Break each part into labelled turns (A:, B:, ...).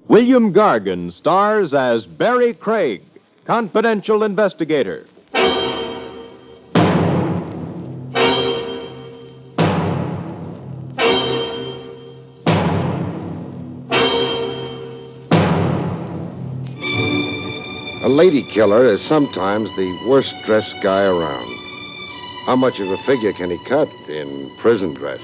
A: William Gargan stars as Barrie Craig, confidential investigator.
B: A lady killer is sometimes the worst-dressed guy around. How much of a figure can he cut in prison dress?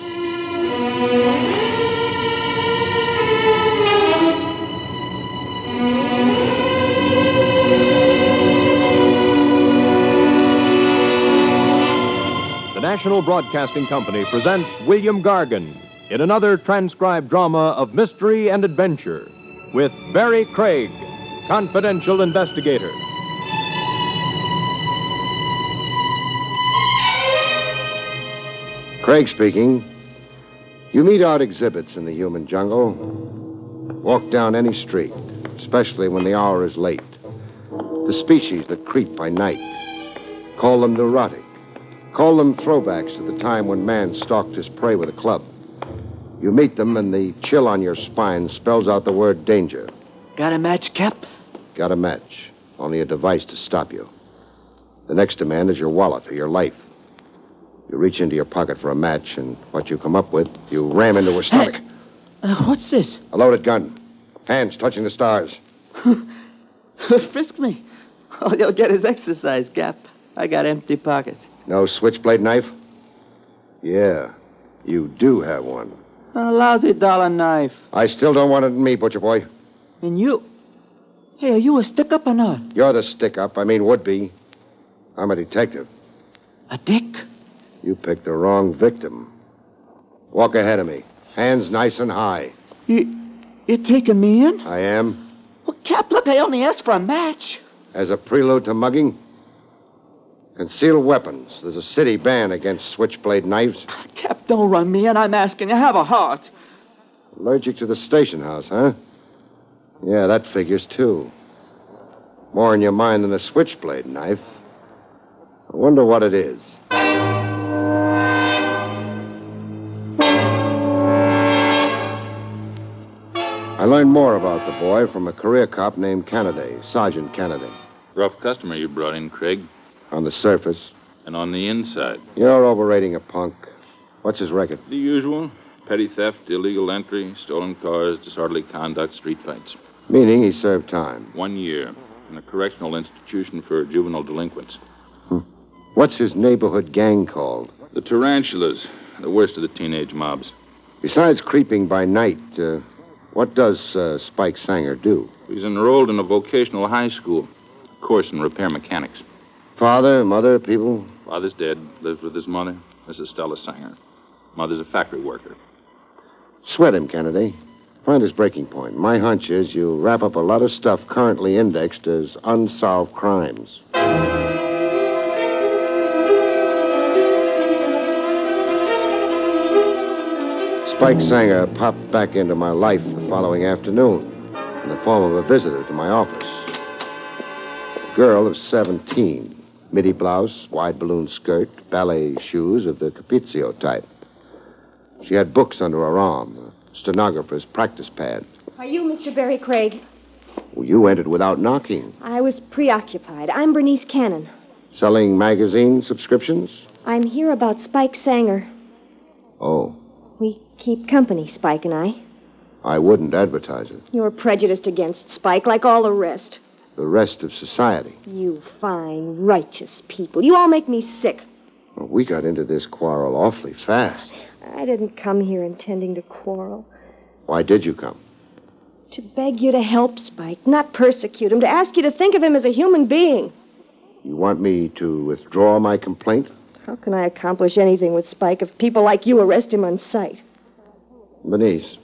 A: The National Broadcasting Company presents William Gargan in another transcribed drama of mystery and adventure with Barrie Craig, confidential investigator.
B: Craig speaking. You meet odd exhibits in the human jungle. Walk down any street, especially when the hour is late. The species that creep by night. Call them neurotic. Call them throwbacks to the time when man stalked his prey with a club. You meet them, and the chill on your spine spells out the word danger.
C: Got a match, Cap?
B: Got a match. Only a device to stop you. The next demand is your wallet or your life. You reach into your pocket for a match, and what you come up with, you ram into her stomach.
C: What's this?
B: A loaded gun. Hands touching the stars.
C: Frisk me. All you'll get is exercise, Cap. I got empty pockets.
B: No switchblade knife? Yeah, you do have one.
C: A lousy dollar knife.
B: I still don't want it in me, butcher boy.
C: And you? Hey, are you a stick-up or not?
B: You're the stick-up. I mean, would-be. I'm a detective.
C: A dick?
B: You picked the wrong victim. Walk ahead of me. Hands nice and high.
C: You're taking me in?
B: I am.
C: Well, Cap, look, I only asked for a match.
B: As a prelude to mugging? Concealed weapons. There's a city ban against switchblade knives.
C: Cap, don't run me in. I'm asking you. Have a heart.
B: Allergic to the station house, huh? Yeah, that figures, too. More in your mind than a switchblade knife. I wonder what it is. I learned more about the boy from a career cop named Kennedy, Sergeant Kennedy.
D: Rough customer you brought in, Craig.
B: On the surface.
D: And on the inside?
B: You're overrating a punk. What's his record?
D: The usual. Petty theft, illegal entry, stolen cars, disorderly conduct, street fights.
B: Meaning he served time.
D: 1 year in a correctional institution for juvenile delinquents.
B: What's his neighborhood gang called?
D: The Tarantulas, the worst of the teenage mobs.
B: Besides creeping by night, what does Spike Sanger do?
D: He's enrolled in a vocational high school, a course in repair mechanics.
B: Father, mother, people?
D: Father's dead, lives with his mother, Mrs. Stella Sanger. Mother's a factory worker.
B: Sweat him, Kennedy. Find his breaking point. My hunch is you wrap up a lot of stuff currently indexed as unsolved crimes. Spike Sanger popped back into my life the following afternoon in the form of a visitor to my office. A girl of 17. Midi blouse, wide balloon skirt, ballet shoes of the Capizio type. She had books under her arm, a stenographer's practice pad.
E: Are you Mr. Barrie Craig?
B: Well, you entered without knocking.
E: I was preoccupied. I'm Bernice Cannon.
B: Selling magazine subscriptions?
E: I'm here about Spike Sanger.
B: Oh.
E: We keep company, Spike and I.
B: I wouldn't advertise it.
E: You're prejudiced against Spike like all the rest.
B: The rest of society.
E: You fine, righteous people. You all make me sick.
B: Well, we got into this quarrel awfully fast.
E: I didn't come here intending to quarrel.
B: Why did you come?
E: To beg you to help Spike, not persecute him, to ask you to think of him as a human being.
B: You want me to withdraw my complaint?
E: How can I accomplish anything with Spike if people like you arrest him on sight?
B: Bernice.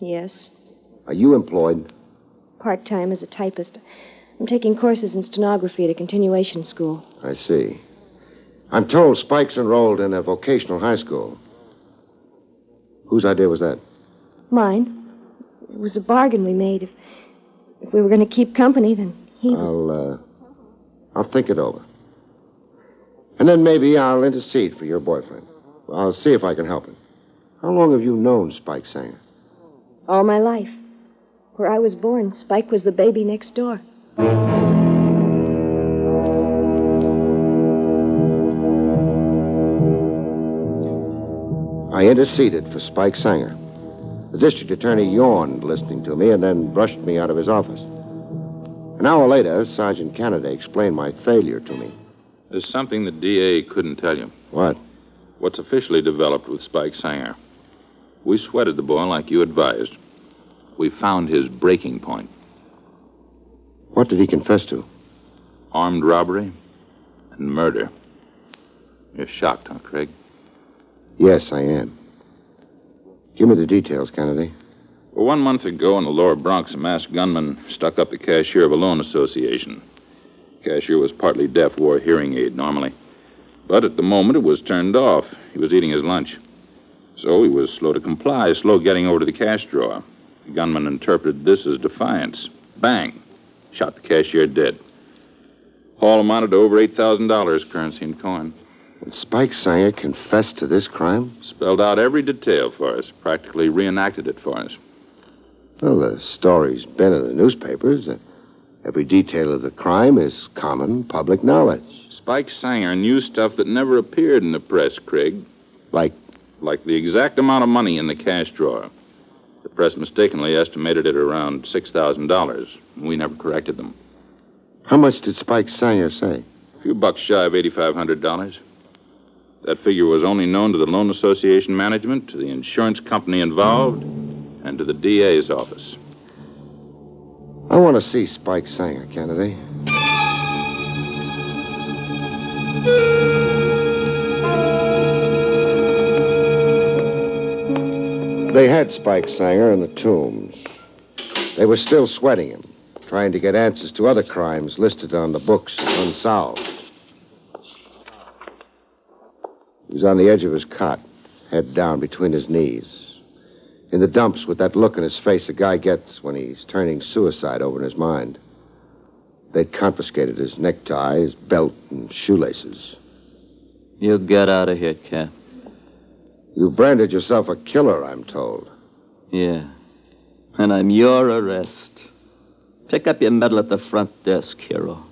E: Yes?
B: Are you employed?
E: Part-time as a typist. I'm taking courses in stenography at a continuation school.
B: I see. I'm told Spike's enrolled in a vocational high school. Whose idea was that?
E: Mine. It was a bargain we made. If we were going to keep company, then he was...
B: I'll think it over. And then maybe I'll intercede for your boyfriend. I'll see if I can help him. How long have you known Spike Sanger?
E: All my life. Where I was born, Spike was the baby next door.
B: I interceded for Spike Sanger. The district attorney yawned listening to me and then brushed me out of his office. An hour later, Sergeant Kennedy explained my failure to me.
D: There's something the DA couldn't tell you.
B: What?
D: What's officially developed with Spike Sanger. We sweated the boy like you advised. We found his breaking point.
B: What did he confess to?
D: Armed robbery and murder. You're shocked, huh, Craig?
B: Yes, I am. Give me the details, Kennedy.
D: Well, 1 month ago in the lower Bronx, a masked gunman stuck up the cashier of a loan association. The cashier was partly deaf, wore a hearing aid normally. But at the moment, it was turned off. He was eating his lunch. So he was slow to comply, slow getting over to the cash drawer. The gunman interpreted this as defiance. Bang! Shot the cashier dead. Haul amounted to over $8,000, currency and coin.
B: And Spike Sanger confessed to this crime?
D: Spelled out every detail for us, practically reenacted it for us.
B: Well, the story's been in the newspapers. Every detail of the crime is common public knowledge.
D: Spike Sanger knew stuff that never appeared in the press, Craig.
B: Like?
D: Like the exact amount of money in the cash drawer. The press mistakenly estimated it around $6,000. We never corrected them.
B: How much did Spike Sanger say?
D: A few bucks shy of $8,500. That figure was only known to the loan association management, to the insurance company involved, and to the DA's office.
B: I want to see Spike Sanger, Kennedy. They had Spike Sanger in the Tombs. They were still sweating him, trying to get answers to other crimes listed on the books as unsolved. He was on the edge of his cot, head down between his knees. In the dumps with that look in his face a guy gets when he's turning suicide over in his mind. They'd confiscated his necktie, his belt, and shoelaces.
C: You get out of here, Cap.
B: You branded yourself a killer, I'm told.
C: Yeah. And I'm your arrest. Pick up your medal at the front desk, hero.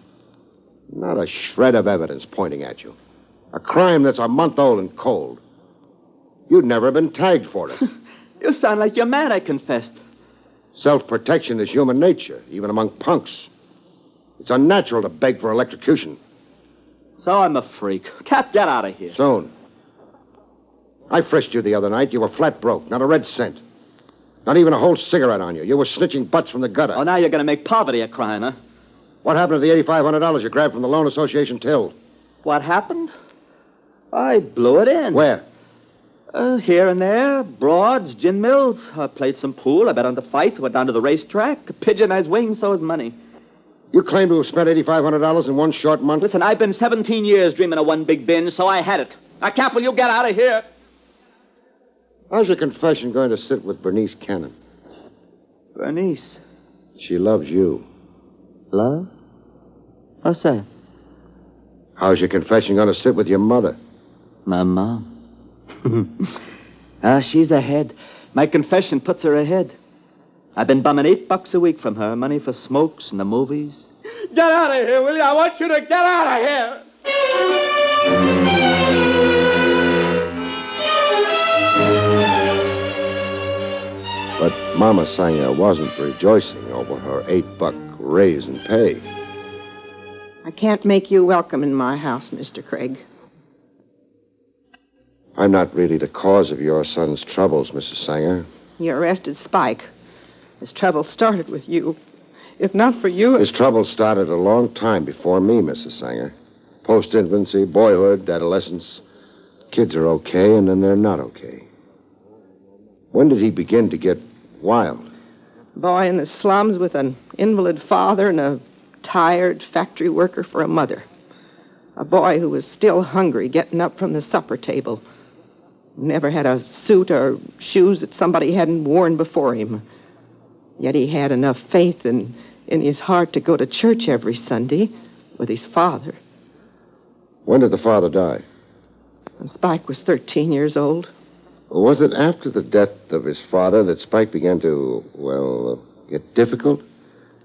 B: Not a shred of evidence pointing at you. A crime that's a month old and cold. You'd never have been tagged for it.
C: You sound like you're mad I confessed.
B: Self-protection is human nature, even among punks. It's unnatural to beg for electrocution.
C: So I'm a freak. Cap, get out of here.
B: Soon. I frisked you the other night. You were flat broke, not a red cent. Not even a whole cigarette on you. You were snitching butts from the gutter.
C: Oh, now you're going to make poverty a crime, huh?
B: What happened to the $8,500 you grabbed from the loan association till?
C: What happened? I blew it in.
B: Where?
C: Here and there. Broads, gin mills. I played some pool. I bet on the fights. Went down to the racetrack. A pigeon has wings, so is money.
B: You claim to have spent $8,500 in one short month?
C: Listen, I've been 17 years dreaming of one big binge, so I had it. Now, Cap, will you get out of here?
B: How's your confession going to sit with Bernice Cannon?
C: Bernice.
B: She loves you.
C: Love? What's that?
B: How's your confession going to sit with your mother?
C: My mom. She's ahead. My confession puts her ahead. I've been bumming $8 a week from her. Money for smokes and the movies. Get out of here, will you? I want you to get out of here.
B: But Mama Sanger wasn't rejoicing over her $8 raise in pay.
F: I can't make you welcome in my house, Mr. Craig.
B: I'm not really the cause of your son's troubles, Mrs. Sanger.
F: You arrested Spike. His trouble started with you. If not for you...
B: His trouble started a long time before me, Mrs. Sanger. Post-infancy, boyhood, adolescence. Kids are okay, and then they're not okay. When did he begin to get wild?
F: Boy in the slums with an invalid father and a tired factory worker for a mother. A boy who was still hungry, getting up from the supper table. Never had a suit or shoes that somebody hadn't worn before him. Yet he had enough faith in his heart to go to church every Sunday with his father.
B: When did the father die?
F: When Spike was 13 years old.
B: Was it after the death of his father that Spike began to, Get difficult?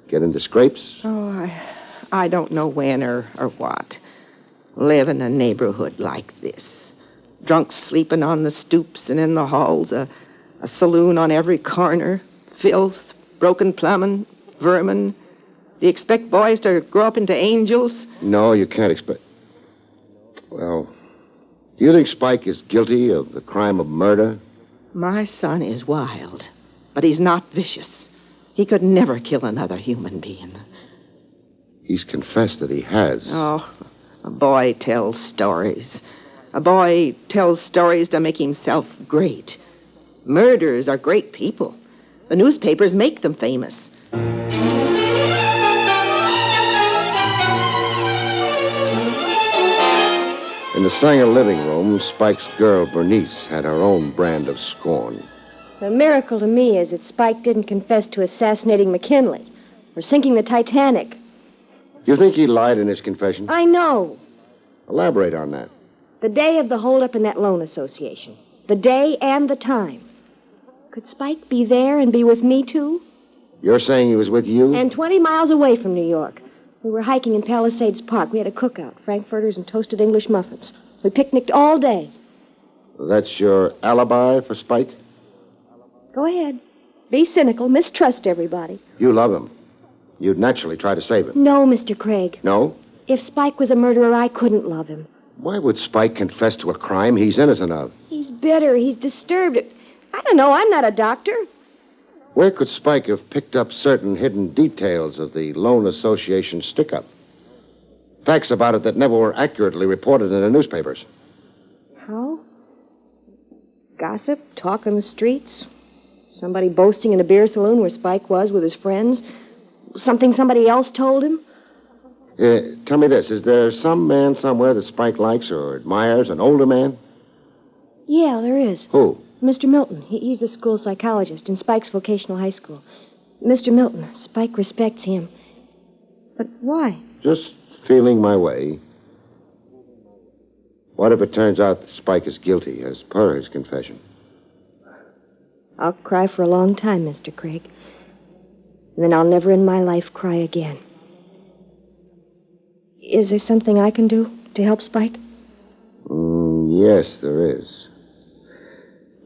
B: Get into scrapes?
F: Oh, I don't know when or what. Live in a neighborhood like this. Drunks sleeping on the stoops and in the halls, a saloon on every corner, filth, broken plumbing, vermin. Do you expect boys to grow up into angels?
B: No, you can't expect... Well, do you think Spike is guilty of the crime of murder?
F: My son is wild, but he's not vicious. He could never kill another human being.
B: He's confessed that he has.
F: Oh, a boy tells stories. A boy tells stories to make himself great. Murderers are great people. The newspapers make them famous.
B: In the Sanger living room, Spike's girl, Bernice, had her own brand of scorn.
E: The miracle to me is that Spike didn't confess to assassinating McKinley or sinking the Titanic.
B: You think he lied in his confession?
E: I know.
B: Elaborate on that.
E: The day of the holdup in that loan association. The day and the time. Could Spike be there and be with me, too?
B: You're saying he was with you?
E: And 20 miles away from New York. We were hiking in Palisades Park. We had a cookout, frankfurters and toasted English muffins. We picnicked all day.
B: That's your alibi for Spike?
E: Go ahead. Be cynical. Mistrust everybody.
B: You love him. You'd naturally try to save him.
E: No, Mr. Craig.
B: No?
E: If Spike was a murderer, I couldn't love him.
B: Why would Spike confess to a crime he's innocent of?
E: He's bitter. He's disturbed. I don't know. I'm not a doctor.
B: Where could Spike have picked up certain hidden details of the Loan Association stick-up? Facts about it that never were accurately reported in the newspapers.
E: How? Gossip? Talk on the streets? Somebody boasting in a beer saloon where Spike was with his friends? Something somebody else told him?
B: Tell me this. Is there some man somewhere that Spike likes or admires, an older man?
E: Yeah, there is.
B: Who?
E: Mr. Milton. He's the school psychologist in Spike's vocational high school. Mr. Milton. Spike respects him. But why?
B: Just feeling my way. What if it turns out that Spike is guilty, as per his confession?
E: I'll cry for a long time, Mr. Craig. And then I'll never in my life cry again. Is there something I can do to help Spike?
B: Yes, there is.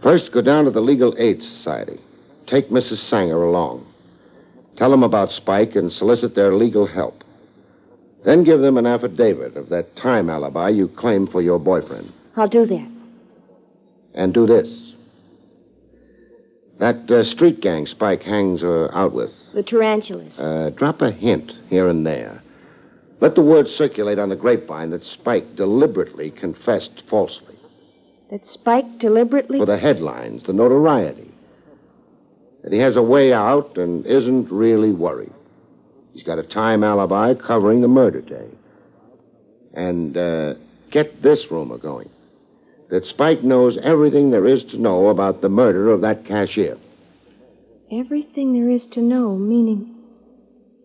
B: First, go down to the Legal Aid Society. Take Mrs. Sanger along. Tell them about Spike and solicit their legal help. Then give them an affidavit of that time alibi you claimed for your boyfriend.
E: I'll do that.
B: And do this. That street gang Spike hangs out with.
E: The tarantulas.
B: Drop a hint here and there. Let the word circulate on the grapevine that Spike deliberately confessed falsely.
E: That Spike deliberately...
B: For the headlines, the notoriety. That he has a way out and isn't really worried. He's got a time alibi covering the murder day. And get this rumor going. That Spike knows everything there is to know about the murder of that cashier.
E: Everything there is to know, meaning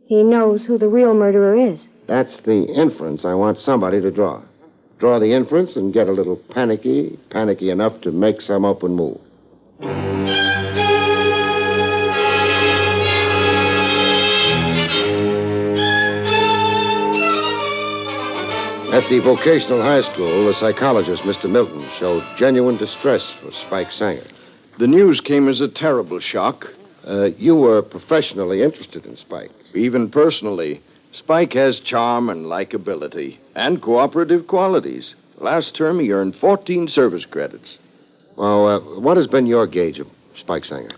E: he knows who the real murderer is.
B: That's the inference I want somebody to draw. Draw the inference and get a little panicky enough to make some open move. At the vocational high school, the psychologist, Mr. Milton, showed genuine distress for Spike Sanger.
G: The news came as a terrible shock.
B: You were professionally interested in Spike.
G: Even personally. Spike has charm and likability and cooperative qualities. Last term, he earned 14 service credits.
B: Well, what has been your gauge of Spike Sanger?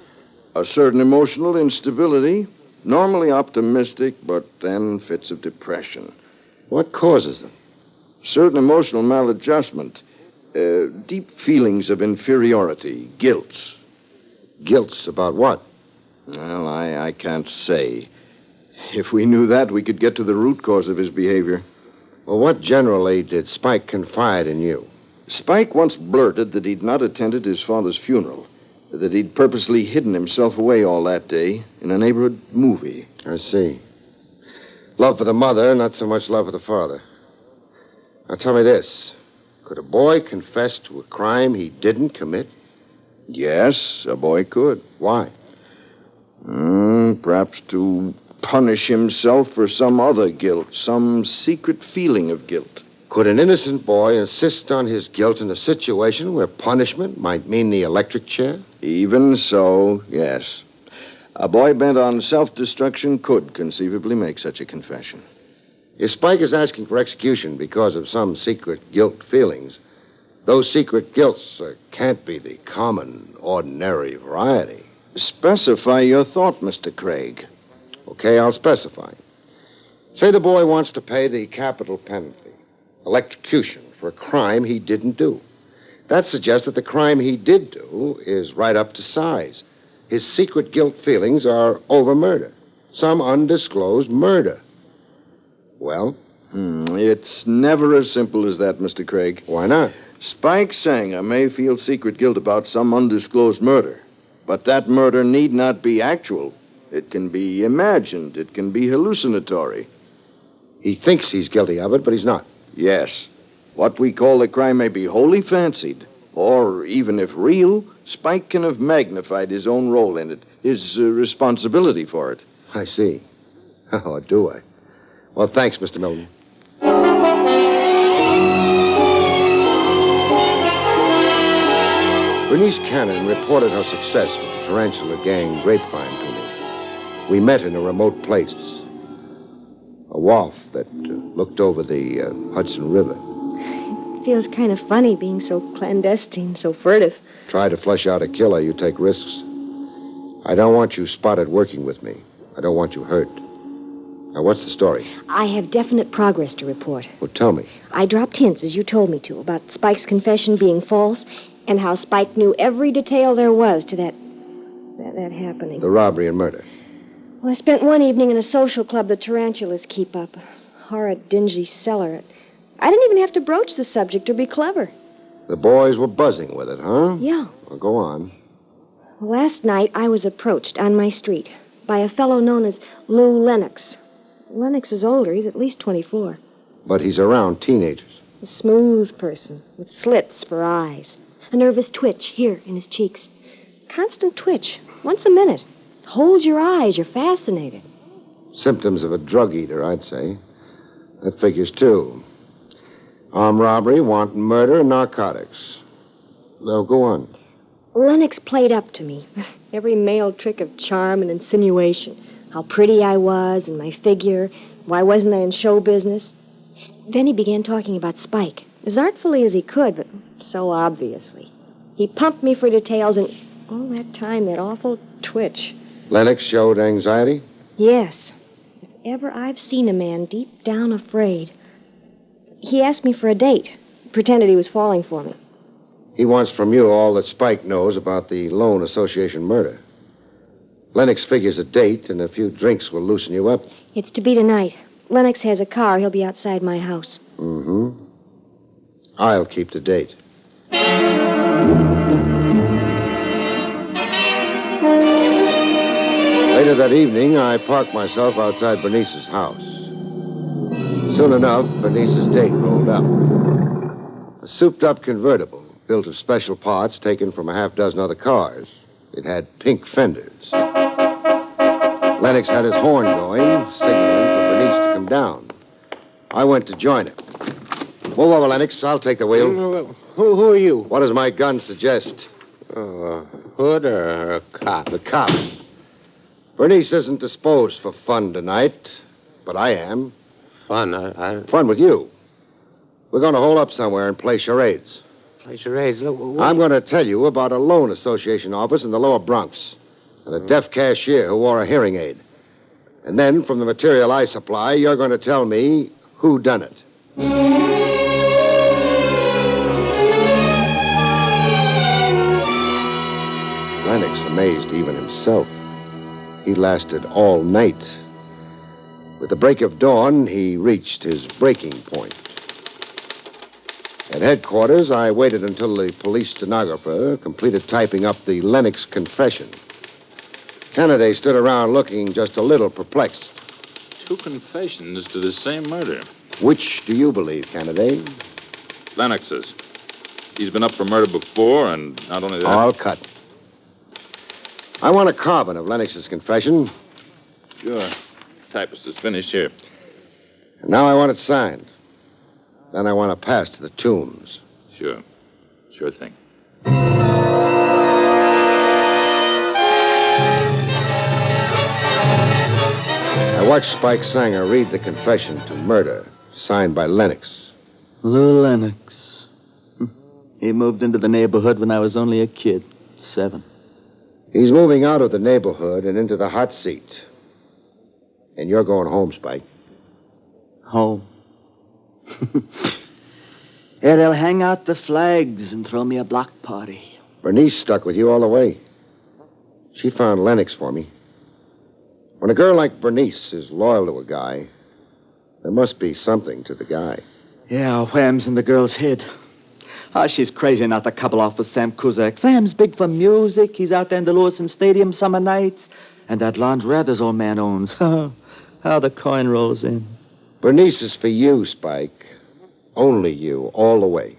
G: A certain emotional instability, normally optimistic, but then fits of depression.
B: What causes them?
G: Certain emotional maladjustment, deep feelings of inferiority, guilts.
B: Guilts about what?
G: Well, I can't say. If we knew that, we could get to the root cause of his behavior.
B: Well, what generally did Spike confide in you?
G: Spike once blurted that he'd not attended his father's funeral, that he'd purposely hidden himself away all that day in a neighborhood movie.
B: I see. Love for the mother, not so much love for the father. Now, tell me this. Could a boy confess to a crime he didn't commit?
G: Yes, a boy could.
B: Why?
G: Perhaps to punish himself for some other guilt, some secret feeling of guilt.
B: Could an innocent boy insist on his guilt in a situation where punishment might mean the electric chair?
G: Even so, yes. A boy bent on self-destruction could conceivably make such a confession.
B: If Spike is asking for execution because of some secret guilt feelings, those secret guilts can't be the common, ordinary variety.
G: Specify your thought, Mr. Craig.
B: Okay, I'll specify. Say the boy wants to pay the capital penalty, electrocution, for a crime he didn't do. That suggests that the crime he did do is right up to size. His secret guilt feelings are over murder, some undisclosed murder. Well?
G: It's never as simple as that, Mr. Craig.
B: Why not?
G: Spike Sanger may feel secret guilt about some undisclosed murder, but that murder need not be actual. It can be imagined. It can be hallucinatory.
B: He thinks he's guilty of it, but he's not.
G: Yes. What we call the crime may be wholly fancied, or even if real, Spike can have magnified his own role in it, his responsibility for it.
B: I see. Oh, do I? Well, thanks, Mr. Milton. Bernice Cannon reported her success with the tarantula gang grapevine to me. We met in a remote place, a wharf that looked over the Hudson River.
E: It feels kind of funny being so clandestine, so furtive.
B: Try to flush out a killer, you take risks. I don't want you spotted working with me. I don't want you hurt. Now, what's the story?
E: I have definite progress to report.
B: Well, tell me.
E: I dropped hints, as you told me to, about Spike's confession being false and how Spike knew every detail there was to that happening.
B: The robbery and murder.
E: Well, I spent one evening in a social club the tarantulas keep up. A horrid, dingy cellar. I didn't even have to broach the subject or be clever.
B: The boys were buzzing with it, huh?
E: Yeah.
B: Well, go on.
E: Last night, I was approached on my street by a fellow known as Lou Lennox. Lennox is older. He's at least 24.
B: But he's around teenagers.
E: A smooth person with slits for eyes. A nervous twitch here in his cheeks. Constant twitch, once a minute. Holds your eyes. You're fascinated.
B: Symptoms of a drug eater, I'd say. That figures too. Armed robbery, wanton murder, and narcotics. Now, go on.
E: Lennox played up to me. Every male trick of charm and insinuation. How pretty I was and my figure. Why wasn't I in show business? Then he began talking about Spike. As artfully as he could, but so obviously. He pumped me for details, and all that time, that awful twitch.
B: Lennox showed anxiety?
E: Yes. If ever I've seen a man deep down afraid. He asked me for a date. Pretended he was falling for me.
B: He wants from you all that Spike knows about the Loan Association murder. Lennox figures a date and a few drinks will loosen you up.
E: It's to be tonight. Lennox has a car. He'll be outside my house.
B: Mm-hmm. I'll keep the date. Later that evening, I parked myself outside Bernice's house. Soon enough, Bernice's date rolled up. A souped-up convertible, built of special parts taken from a half-dozen other cars. It had pink fenders. Lennox had his horn going, signaling for Bernice to come down. I went to join him. Move over, Lennox. I'll take the wheel.
H: Who are you?
B: What does my gun suggest?
H: A hood or a cop?
B: The cop. Bernice isn't disposed for fun tonight, but I am.
H: Fun?
B: Fun with you. We're going to hole up somewhere and play charades.
H: Play charades?
B: I'm going to tell you about a loan association office in the lower Bronx and a deaf cashier who wore a hearing aid. And then, from the material I supply, you're going to tell me who done it. Lennox amazed even himself. He lasted all night. With the break of dawn, he reached his breaking point. At headquarters, I waited until the police stenographer completed typing up the Lennox confession. Kennedy stood around looking just a little perplexed.
D: 2 confessions to the same murder.
B: Which do you believe, Kennedy?
D: Lennox's. He's been up for murder before, and not only that...
B: All cut. I want a carbon of Lennox's confession.
D: Sure. Typist is finished here.
B: And now I want it signed. Then I want to pass to the Tombs.
D: Sure. Sure thing.
B: I watched Spike Sanger read the confession to murder, signed by Lennox.
C: Lou Lennox. He moved into the neighborhood when I was only a kid, 7.
B: He's moving out of the neighborhood and into the hot seat. And you're going home, Spike.
C: Home. Yeah, they'll hang out the flags and throw me a block party.
B: Bernice stuck with you all the way. She found Lennox for me. When a girl like Bernice is loyal to a guy, there must be something to the guy.
C: Yeah, wham's in the girl's head. She's crazy not to couple off with Sam Kuzak. Sam's big for music. He's out there in the Lewiston Stadium summer nights. And that laundrette his old man owns. How the coin rolls in.
B: Bernice is for you, Spike. Only you, all the way.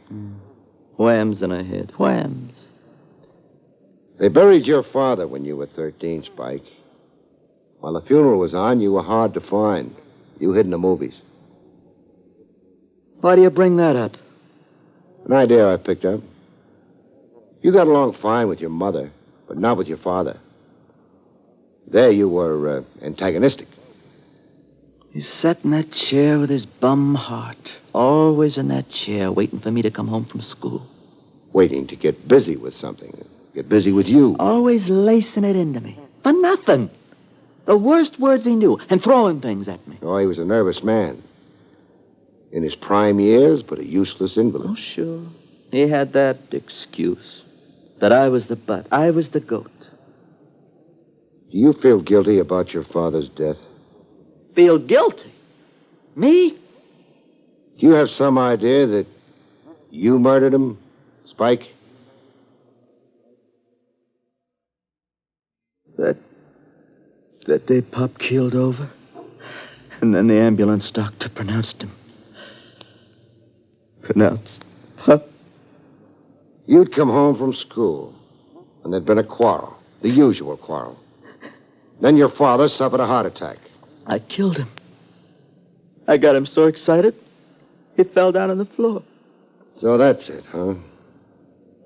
C: Whams in her head. Whams.
B: They buried your father when you were 13, Spike. While the funeral was on, you were hard to find. You hid in the movies.
C: Why do you bring that up?
B: An idea I picked up. You got along fine with your mother, but not with your father. There you were antagonistic.
C: He sat in that chair with his bum heart. Always in that chair, waiting for me to come home from school.
B: Waiting to get busy with something. Get busy with you.
C: Always lacing it into me. For nothing. The worst words he knew, and throwing things at me.
B: Oh, he was a nervous man. In his prime years, but a useless invalid.
C: Oh, sure. He had that excuse. That I was the butt. I was the goat.
B: Do you feel guilty about your father's death?
C: Feel guilty? Me?
B: Do you have some idea that you murdered him, Spike?
C: That day Pop keeled over. And then the ambulance doctor pronounced him. Pronounced Pop.
B: You'd come home from school, and there'd been a quarrel. The usual quarrel. Then your father suffered a heart attack.
C: I killed him. I got him so excited, he fell down on the floor.
B: So that's it, huh?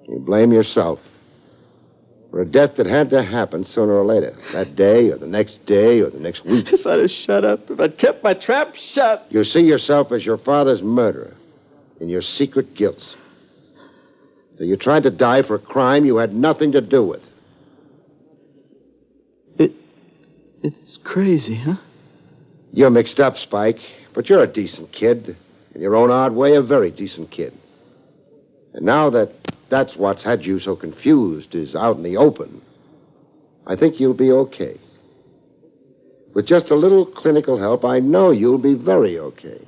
B: You blame yourself for a death that had to happen sooner or later. That day, or the next day, or the next week.
C: If I'd have shut up, if I'd kept my trap shut.
B: You see yourself as your father's murderer in your secret guilt. So you tried to die for a crime you had nothing to do with.
C: It's crazy, huh?
B: You're mixed up, Spike, but you're a decent kid. In your own odd way, a very decent kid. And now that's what's had you so confused is out in the open, I think you'll be okay. With just a little clinical help, I know you'll be very okay.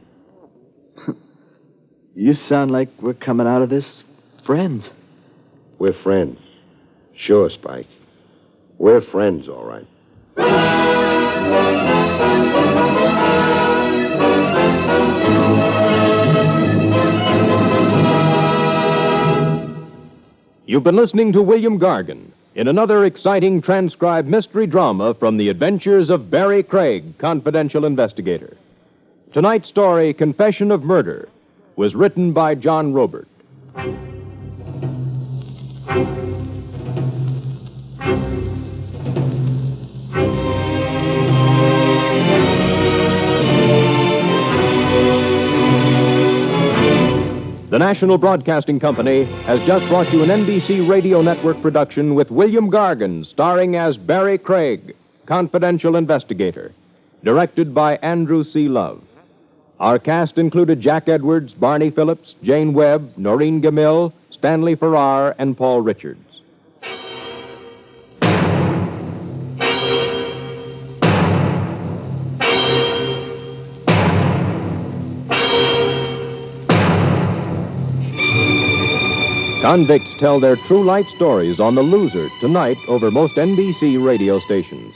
C: You sound like we're coming out of this friends.
B: We're friends. Sure, Spike. We're friends, all right.
A: You've been listening to William Gargan in another exciting transcribed mystery drama from the adventures of Barrie Craig, confidential investigator. Tonight's story, Confession of Murder, was written by John Robert. The National Broadcasting Company has just brought you an NBC Radio Network production with William Gargan, starring as Barrie Craig, confidential investigator, directed by Andrew C. Love. Our cast included Jack Edwards, Barney Phillips, Jane Webb, Noreen Gamil, Stanley Farrar, and Paul Richards. Convicts tell their true life stories on The Loser tonight over most NBC radio stations.